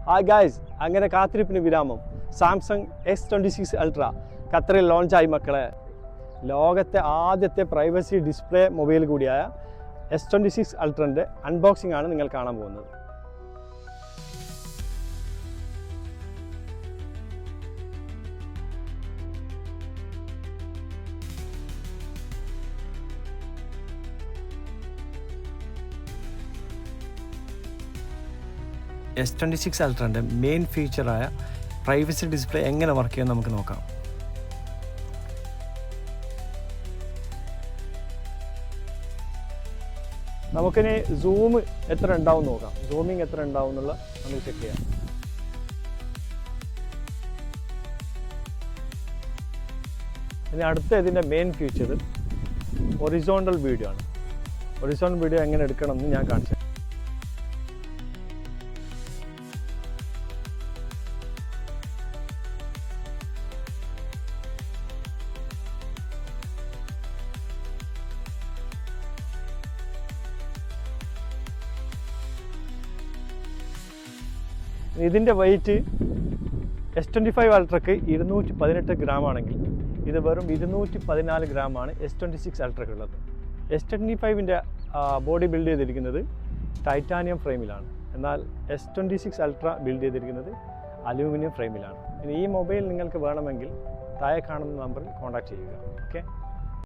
Hi guys, അങ്ങനെ കാത്തിരിപ്പിന് വിരാമം. സാംസങ് S26 അൾട്ര ഖത്തറിൽ ലോഞ്ചായി മക്കളെ. ലോകത്തെ ആദ്യത്തെ പ്രൈവസി ഡിസ്പ്ലേ മൊബൈൽ കൂടിയായ S26 അൾട്രൻ്റെ അൺബോക്സിംഗ് ആണ് നിങ്ങൾ കാണാൻ പോകുന്നത്. S26 അൾട്രൻ്റെ മെയിൻ ഫീച്ചറായ പ്രൈവസി ഡിസ്പ്ലേ എങ്ങനെ വർക്ക് ചെയ്യുമെന്ന് നമുക്ക് നോക്കാം. നമുക്കിനി സൂം എത്ര ഉണ്ടാവും നോക്കാം. സൂമിങ് എത്ര ഉണ്ടാവും എന്നുള്ള നമുക്ക് ചെക്ക് ചെയ്യാം. ഇനി അടുത്ത ഇതിൻ്റെ മെയിൻ ഫീച്ചർ ഒറിസോണ്ടൽ വീഡിയോ ആണ്. ഒറിസോണ്ടൽ വീഡിയോ എങ്ങനെ എടുക്കണം എന്ന് ഞാൻ കാണിച്ചു. ഇതിൻ്റെ വെയിറ്റ് S25 അൾട്രക്ക് 218 ഗ്രാം ആണെങ്കിൽ ഇത് വെറും 214 ഗ്രാമാണ് S26 അൾട്രക്കുള്ളത്. S25ൻ്റെ ബോഡി ബിൽഡ് ചെയ്തിരിക്കുന്നത് ടൈറ്റാനിയം ഫ്രെയിമിലാണ്, എന്നാൽ S26 അൾട്ര ബിൽഡ് ചെയ്തിരിക്കുന്നത് അലൂമിനിയം ഫ്രെയിമിലാണ്. ഇനി ഈ മൊബൈൽ നിങ്ങൾക്ക് വേണമെങ്കിൽ താഴെ കാണുന്ന നമ്പറിൽ കോൺടാക്റ്റ് ചെയ്യുക. ഓക്കെ.